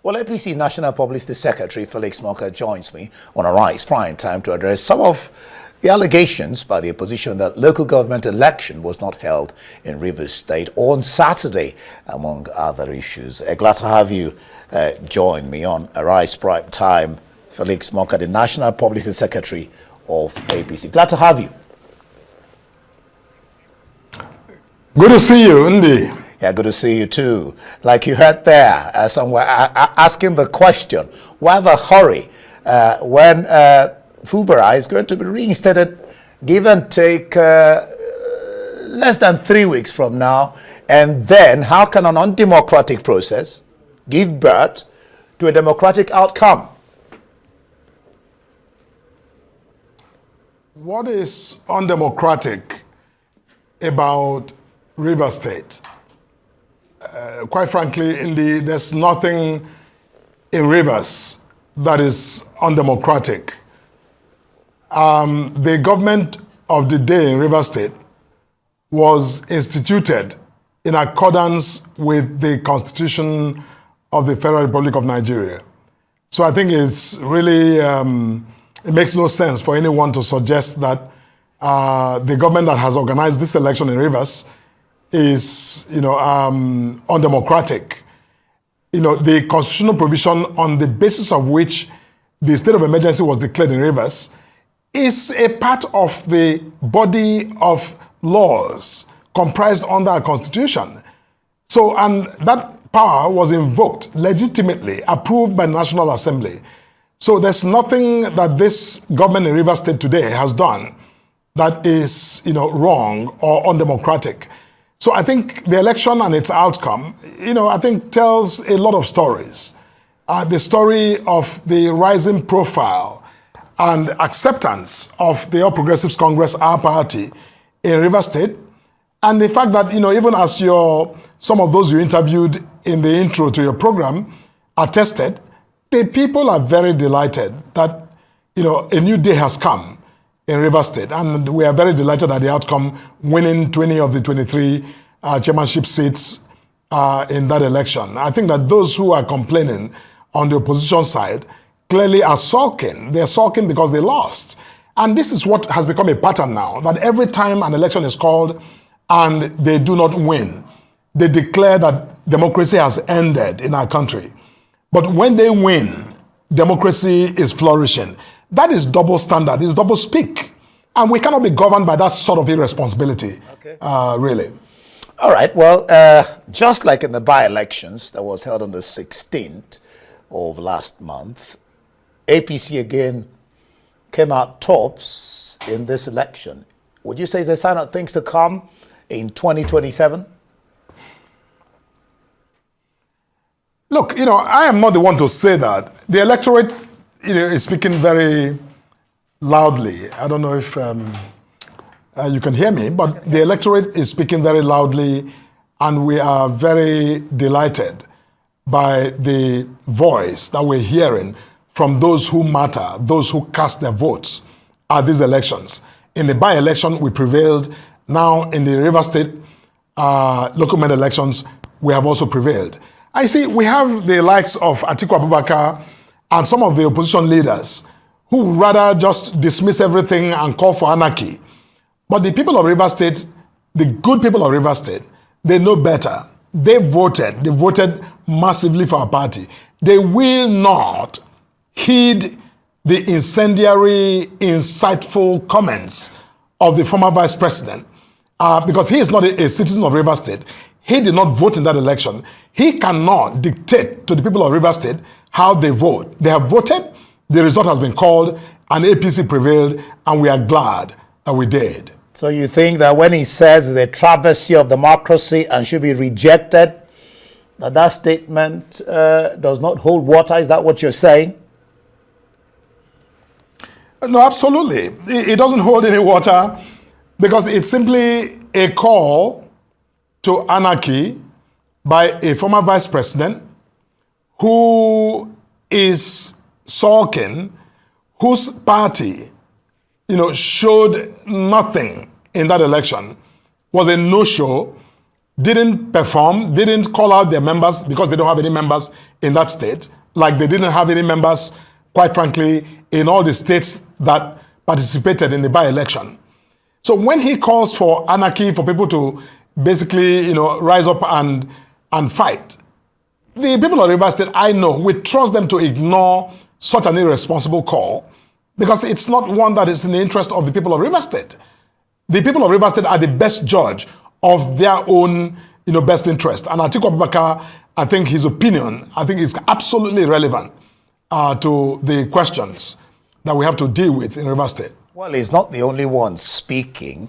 Well, APC National Publicity Secretary Felix Morka joins me on Arise Prime Time to address some of the allegations by the opposition that local government election was not held in Rivers State on Saturday, among other issues. Glad to have you join me on Arise Prime Time. Felix Morka, the National Publicity Secretary of APC. Glad to have you. Good to see you, Ndi. Yeah, good to see you too. Like you heard there, somewhere asking the question, why the hurry when Fubara is going to be reinstated, give and take less than 3 weeks from now, and then how can an undemocratic process give birth to a democratic outcome? What is undemocratic about Rivers State? Quite frankly, there's nothing in Rivers that is undemocratic. The government of the day in Rivers State was instituted in accordance with the Constitution of the Federal Republic of Nigeria. So I think it's really, it makes no sense for anyone to suggest that the government that has organized this election in Rivers is, undemocratic. The constitutional provision on the basis of which the state of emergency was declared in Rivers is a part of the body of laws comprised under our constitution. So, and that power was invoked legitimately, approved by the National Assembly. So there's nothing that this government in Rivers State today has done that is, wrong or undemocratic. So I think the election and its outcome, I think tells a lot of stories. The story of the rising profile and acceptance of the All Progressives Congress, our party, in Rivers State, and the fact that, even as some of those you interviewed in the intro to your program attested, the people are very delighted that, a new day has come in Rivers State, and we are very delighted at the outcome, winning 20 of the 23 chairmanship seats in that election. I think that those who are complaining on the opposition side clearly are sulking. They're sulking because they lost. And this is what has become a pattern now, that every time an election is called and they do not win, they declare that democracy has ended in our country. But when they win, democracy is flourishing. That is double standard, it's double speak. And we cannot be governed by that sort of irresponsibility, really. All right, well, just like in the by-elections that was held on the 16th of last month, APC again came out tops in this election. Would you say it's a sign of things to come in 2027? Look, I am not the one to say that. The electorate, is speaking very loudly. I don't know if you can hear me, but the electorate is speaking very loudly, and we are very delighted by the voice that we're hearing from those who matter, those who cast their votes at these elections. In the by-election, we prevailed. Now, in the Rivers State local government elections, we have also prevailed. I see we have the likes of Atiku Abubakar and some of the opposition leaders who rather just dismiss everything and call for anarchy. But the people of Rivers State, the good people of Rivers State, they know better. They voted massively for our party. They will not heed the incendiary, insightful comments of the former vice president because he is not a citizen of Rivers State. He did not vote in that election. He cannot dictate to the people of Rivers State how they vote. They have voted, the result has been called, and APC prevailed, and we are glad that we did. So you think that when he says it's a travesty of democracy and should be rejected, that statement does not hold water? Is that what you're saying? No, absolutely. It doesn't hold any water because it's simply a call to anarchy by a former vice president who is sulking, whose party, showed nothing in that election, was a no-show didn't perform, didn't call out their members because they don't have any members in that state, like they didn't have any members, quite frankly, in all the states that participated in the by-election. So when he calls for anarchy, for people to basically, rise up and fight, the people of Rivers State, I know, we trust them to ignore such an irresponsible call because it's not one that is in the interest of the people of Rivers State. The people of Rivers State are the best judge of their own, best interest. And Atiku Abubakar, I think his opinion, is absolutely relevant to the questions that we have to deal with in Rivers State. Well, he's not the only one speaking.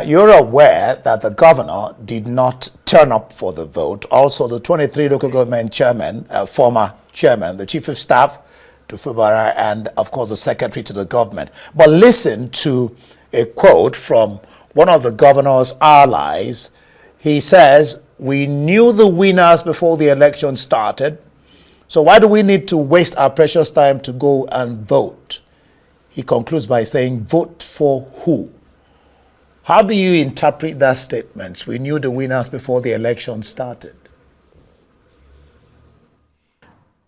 You're aware that the governor did not turn up for the vote. Also, the 23 local government chairman, former chairman, the chief of staff to Fubara, and of course the secretary to the government. But listen to a quote from one of the governor's allies. He says, "We knew the winners before the election started. So why do we need to waste our precious time to go and vote?" He concludes by saying, vote for who? How do you interpret that statement? We knew the winners before the election started.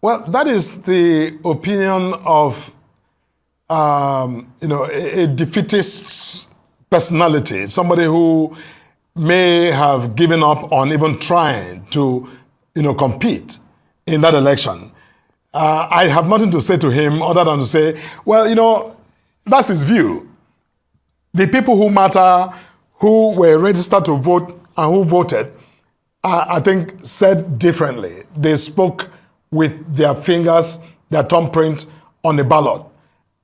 Well, that is the opinion of, a defeatist personality, somebody who may have given up on even trying to, compete in that election. I have nothing to say to him other than to say, well, that's his view. The people who matter, who were registered to vote and who voted, I think said differently. They spoke with their fingers, their thumbprint on the ballot.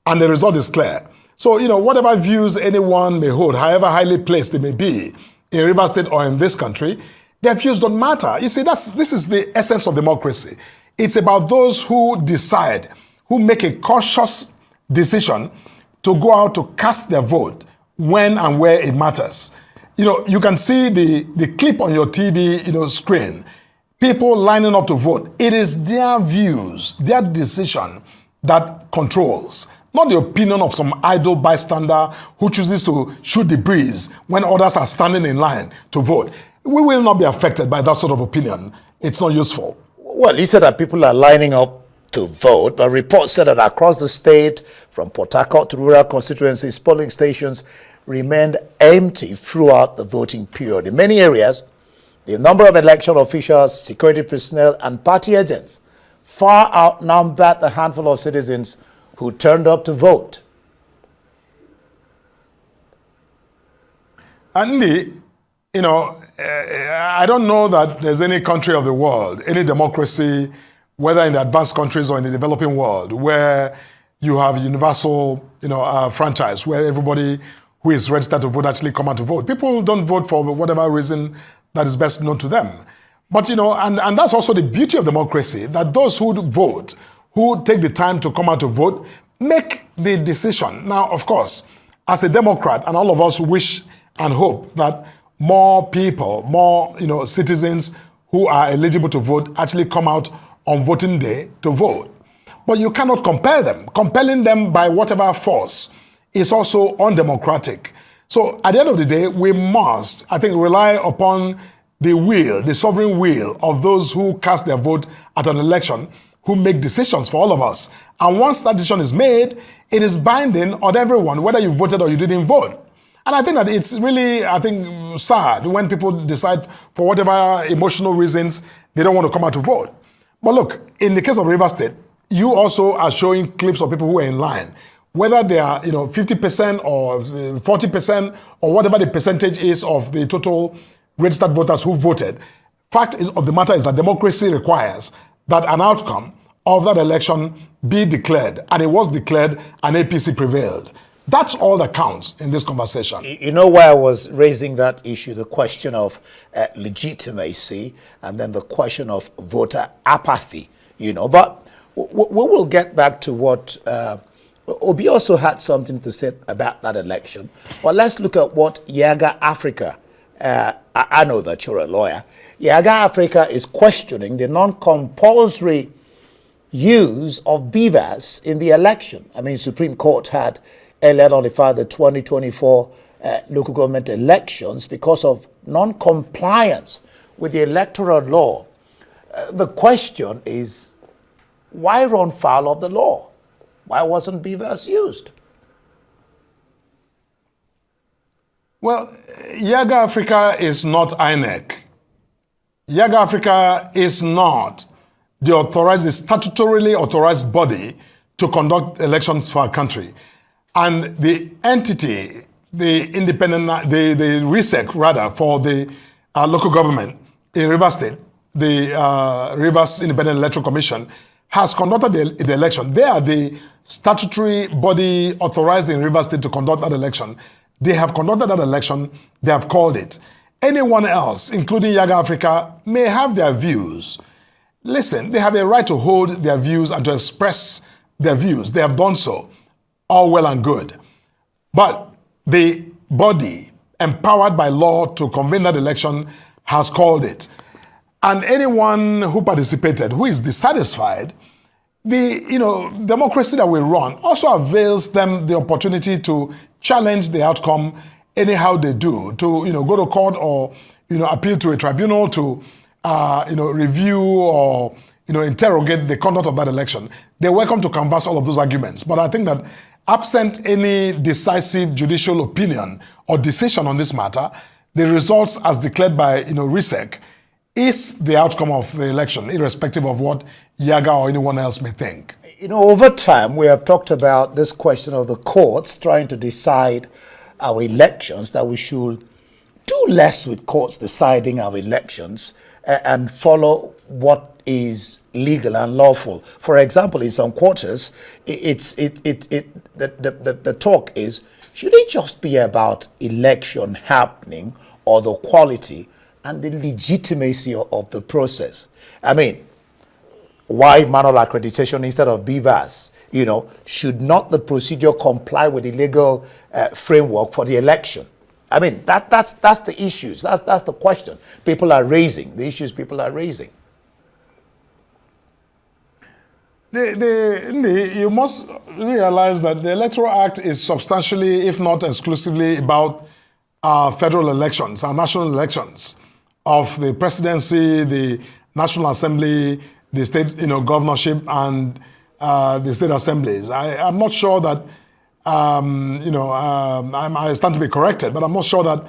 And the result is clear. So, whatever views anyone may hold, however highly placed they may be in Rivers State or in this country, their views don't matter. You see, this is the essence of democracy. It's about those who decide, who make a cautious decision to go out to cast their vote when and where it matters. You can see the clip on your TV, screen. People lining up to vote. It is their views, their decision that controls, not the opinion of some idle bystander who chooses to shoot the breeze when others are standing in line to vote. We will not be affected by that sort of opinion. It's not useful. Well, he said that people are lining up to vote, but reports said that across the state, from Port Harcourt to rural constituencies, polling stations remained empty throughout the voting period. In many areas, the number of election officials, security personnel, and party agents far outnumbered the handful of citizens who turned up to vote. Andy, I don't know that there's any country of the world, any democracy, whether in the advanced countries or in the developing world, where you have universal, franchise, where everybody who is registered to vote actually come out to vote. People don't vote for whatever reason that is best known to them. But, and that's also the beauty of democracy, that those who vote, who take the time to come out to vote, make the decision. Now, of course, as a Democrat, and all of us wish and hope that more people, more citizens who are eligible to vote actually come out on voting day to vote. But you cannot compel them. Compelling them by whatever force is also undemocratic. So at the end of the day, we must, I think, rely upon the will, the sovereign will of those who cast their vote at an election, who make decisions for all of us. And once that decision is made, it is binding on everyone, whether you voted or you didn't vote. And I think that it's really, sad when people decide for whatever emotional reasons they don't want to come out to vote. But look, in the case of Rivers State, you also are showing clips of people who are in line. Whether they are, 50% or 40% or whatever the percentage is of the total registered voters who voted, fact of the matter is that democracy requires that an outcome of that election be declared. And it was declared and APC prevailed. That's all that counts in this conversation. You know why I was raising that issue, the question of legitimacy and then the question of voter apathy, But we will get back to what Obi also had something to say about that election. But let's look at what Yaga Africa, I know that you're a lawyer, Yaga Africa is questioning the non-compulsory use of beavers in the election. Supreme Court had earlier nullified the 2024 local government elections because of non-compliance with the electoral law, the question is, why run foul of the law? Why wasn't BVAS used? Well, Yaga Africa is not INEC. Yaga Africa is not the statutorily authorized body to conduct elections for our country. And the entity, the independent, the RISEC rather, for the local government in Rivers State, the Rivers Independent Electoral Commission, has conducted the election. They are the statutory body authorized in Rivers State to conduct that election. They have conducted that election. They have called it. Anyone else, including Yaga Africa, may have their views. Listen, they have a right to hold their views and to express their views. They have done so. All well and good. But the body empowered by law to convene that election has called it. And anyone who participated, who is dissatisfied, the democracy that we run also avails them the opportunity to challenge the outcome anyhow they do, to go to court or appeal to a tribunal to review or interrogate the conduct of that election. They're welcome to canvass all of those arguments. But I think that absent any decisive judicial opinion or decision on this matter, the results as declared by RISEC is the outcome of the election, irrespective of what Yaga or anyone else may think. Over time, we have talked about this question of the courts trying to decide our elections, that we should do less with courts deciding our elections and follow what is legal and lawful. For example, in some quarters, the talk is, should it just be about election happening or the quality and the legitimacy of the process? I mean, why manual accreditation instead of BVAS? Should not the procedure comply with the legal framework for the election? I mean, that's the issues. That's the question people are raising. The issues people are raising. You must realize that the Electoral Act is substantially, if not exclusively, about federal elections, our national elections of the presidency, the National Assembly, the state, governorship, and the state assemblies. I'm not sure that, I stand to be corrected, but I'm not sure that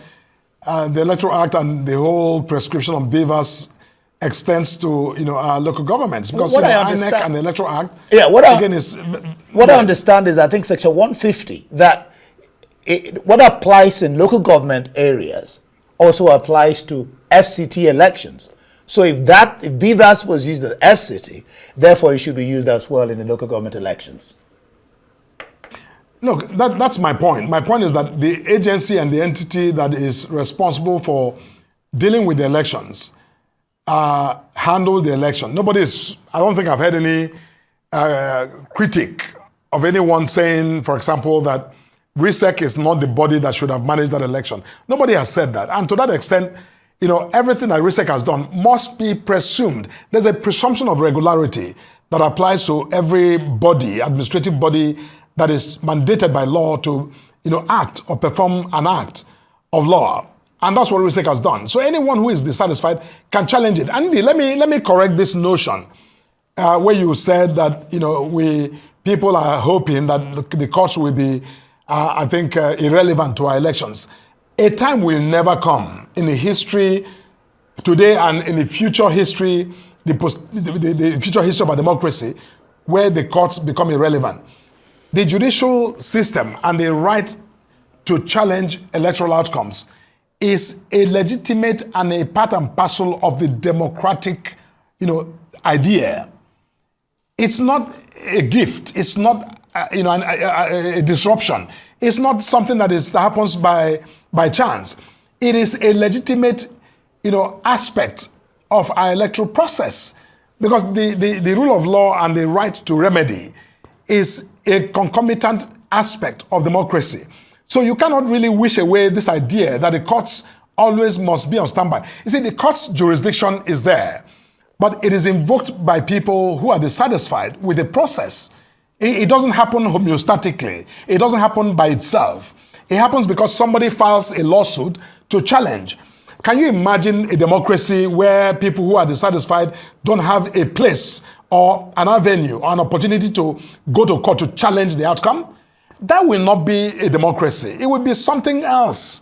the Electoral Act and the whole prescription on BVAS extends to, local governments. Because what the I INEC and the Electoral Act, I I understand is, I think Section 150, that what applies in local government areas also applies to FCT elections. So if BVAS was used at FCT, therefore it should be used as well in the local government elections. Look, that's my point. My point is that the agency and the entity that is responsible for dealing with the elections handle the election. I don't think I've heard any critique of anyone saying, for example, that RISEC is not the body that should have managed that election. Nobody has said that. And to that extent, everything that RISEC has done must be presumed. There's a presumption of regularity that applies to every body, administrative body, that is mandated by law to, act or perform an act of law. And that's what RISEC has done. So anyone who is dissatisfied can challenge it. Andy, let me correct this notion where you said that, people are hoping that the courts will be, irrelevant to our elections. A time will never come in the history today and in the future history, the future history of our democracy, where the courts become irrelevant. The judicial system and the right to challenge electoral outcomes is a legitimate and a part and parcel of the democratic, idea. It's not a gift. It's not, a disruption. It's not something that happens by chance. It is a legitimate, aspect of our electoral process, because the rule of law and the right to remedy is a concomitant aspect of democracy. So you cannot really wish away this idea that the courts always must be on standby. You see, the court's jurisdiction is there, but it is invoked by people who are dissatisfied with the process. It doesn't happen homeostatically. It doesn't happen by itself. It happens because somebody files a lawsuit to challenge. Can you imagine a democracy where people who are dissatisfied don't have a place or an avenue or an opportunity to go to court to challenge the outcome? That will not be a democracy. It will be something else.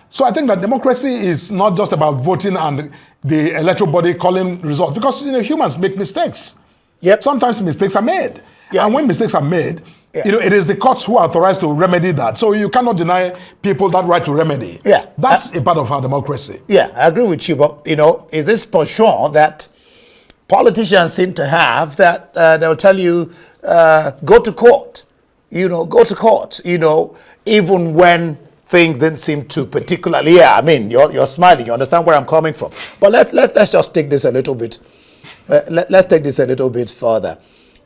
So I think that democracy is not just about voting and the electoral body calling results, because humans make mistakes. Yep. Sometimes mistakes are made. Yeah. And when mistakes are made, Yeah. it is the courts who are authorized to remedy that. So you cannot deny people that right to remedy. Yeah. That's a part of our democracy. Yeah, I agree with you. But, is this penchant that politicians seem to have that they'll tell you, go to court, go to court, even when things didn't seem to particularly, you're smiling, you understand where I'm coming from. But let's just take this a little bit, let's take this a little bit further.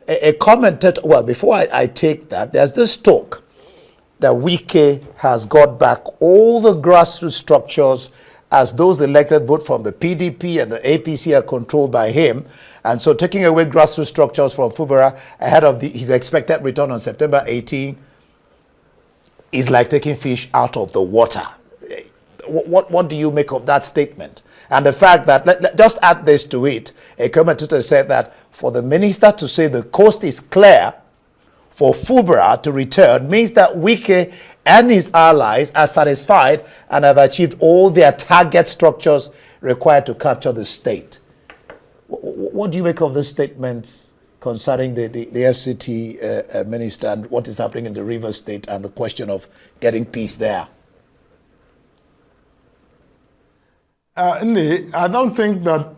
A commentator, well, before I take that, there's this talk that Wike has got back all the grassroots structures as those elected both from the PDP and the APC are controlled by him. And so taking away grassroots structures from Fubara ahead of his expected return on September 18 is like taking fish out of the water. What do you make of that statement? And the fact that, just add this to it, a commentator said that for the minister to say the coast is clear for Fubara to return means that Wike and his allies are satisfied and have achieved all their target structures required to capture the state. What do you make of the statements concerning the FCT minister and what is happening in the Rivers State and the question of getting peace there? Ndi, I don't think that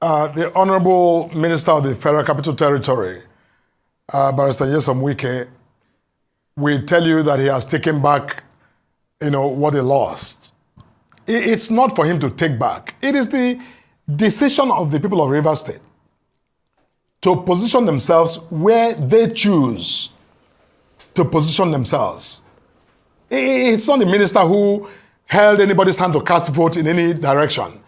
the Honorable Minister of the Federal Capital Territory, Barrister Nyesom Wike, will tell you that he has taken back, what he lost. It's not for him to take back. It is the decision of the people of Rivers State to position themselves where they choose to position themselves. It's not the minister who held anybody's hand to cast vote in any direction.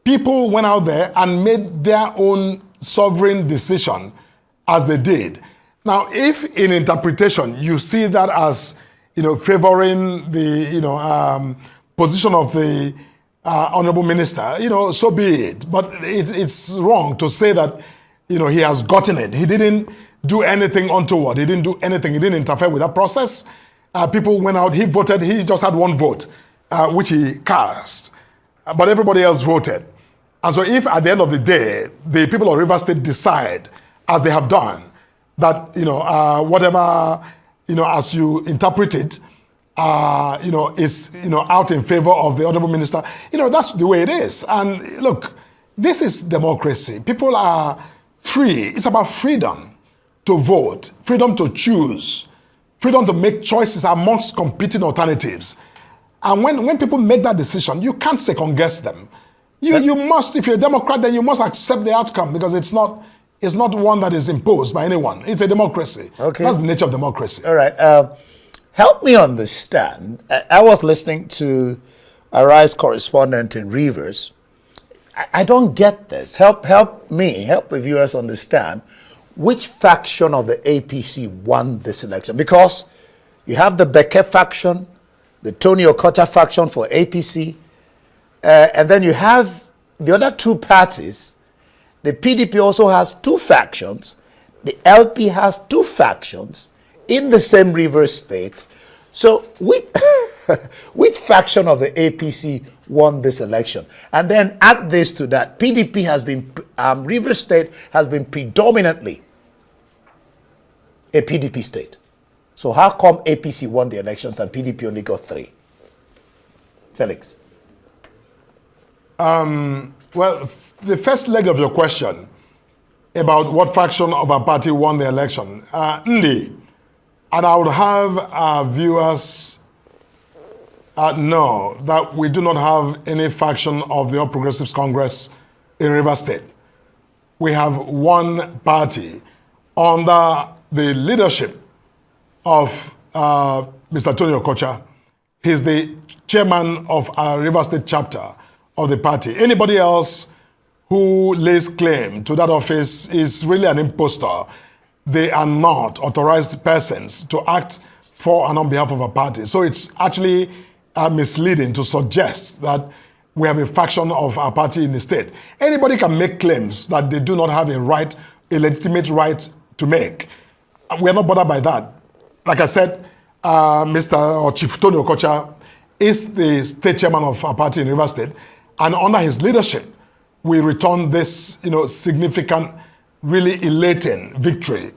People went out there and made their own sovereign decision as they did. Now, if in interpretation you see that as favoring the position of the honorable minister, so be it. But it's wrong to say that he has gotten it. He didn't do anything untoward. He didn't do anything. He didn't interfere with that process. People went out, he voted, he just had one vote, which he cast. But everybody else voted. And so if at the end of the day, the people of Rivers State decide, as they have done, that, whatever, as you interpret it, is, out in favor of the honorable minister, that's the way it is. And look, this is democracy. People are free. It's about freedom to vote, freedom to choose, freedom to make choices amongst competing alternatives. And when people make that decision, you can't second guess them. You must, if you're a Democrat, then you must accept the outcome, because it's not one that is imposed by anyone. It's a democracy. Okay. That's the nature of democracy. All right. Help me understand. I was listening to a Rise correspondent in Rivers. I don't get this. Help the viewers understand which faction of the APC won this election. Because you have the Beke faction, the Tony Okocha faction for APC, and then you have the other two parties. The PDP also has two factions. The LP has two factions in the same Rivers State. So which faction of the APC won this election? And then add this to that. PDP has been, Rivers State has been predominantly a PDP state. So how come APC won the elections and PDP only got 3? Felix. Well, the first leg of your question about what faction of our party won the election, Ndi, and I would have our viewers know that we do not have any faction of the All Progressives Congress in Rivers State. We have one party under the leadership of Mr. Tony Okocha. He's the chairman of our Rivers State chapter of the party. Anybody else who lays claim to that office is really an impostor. They are not authorized persons to act for and on behalf of a party. So it's actually misleading to suggest that we have a faction of our party in the state. Anybody can make claims that they do not have a right, a legitimate right to make. We are not bothered by that. Like I said, Mr. or Chief Tony Okocha is the state chairman of our party in Rivers State, and under his leadership, we returned this, significant, really elating victory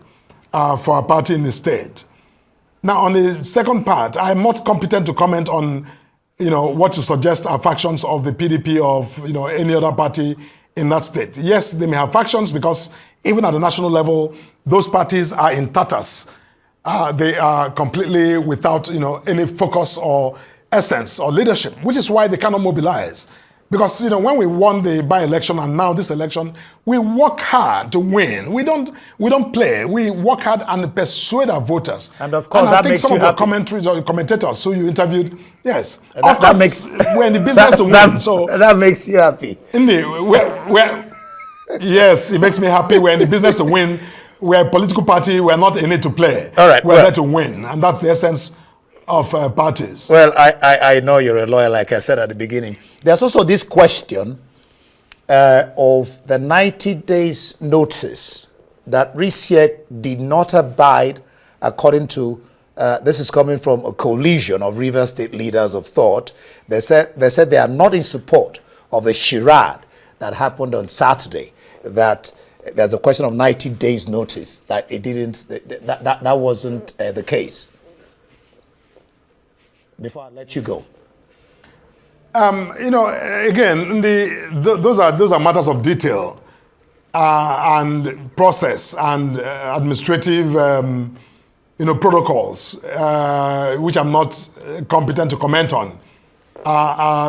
for our party in the state. Now, on the second part, I am not competent to comment on, what to suggest are factions of the PDP of, any other party in that state. Yes, they may have factions because even at the national level, those parties are in tatters. They are completely without, any focus or essence or leadership, which is why they cannot mobilize. Because, when we won the by-election and now this election, we work hard to win. We don't play. We work hard and persuade our voters. And of course, I think some of the commentators who you interviewed, yes, we're in the business to win. So that makes you happy. Indeed, yes, it makes me happy. We're in the business to win. We're a political party. We're not in it to play. All right, we're there to win, and that's the essence of parties. Well, I know you're a lawyer, like I said at the beginning. There's also this question of the 90 days notice that RISIEC did not abide according to, this is coming from a coalition of Rivers State leaders of thought. They said they are not in support of the charade that happened on Saturday, that there's a question of 90 days notice, that it didn't, that wasn't the case. Before I let you go. Again, those are matters of detail and process and administrative, protocols, which I'm not competent to comment on.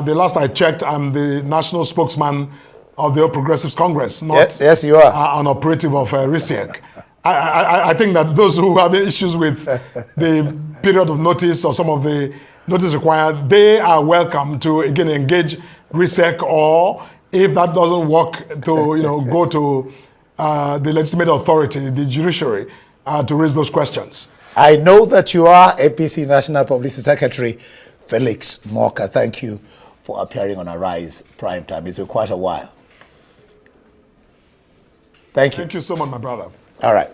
The last I checked, I'm the national spokesman of the All Progressives Congress, not yes, you are. An operative of RISIEC. I think that those who have issues with the period of notice or some of the notice required, they are welcome to again engage RISIEC, or if that doesn't work, to go to the legitimate authority, the judiciary, to raise those questions. I know that you are APC National Publicity Secretary Felix Morka. Thank you for appearing on Arise Prime Time. It's been quite a while. Thank you. Thank you so much, my brother. All right.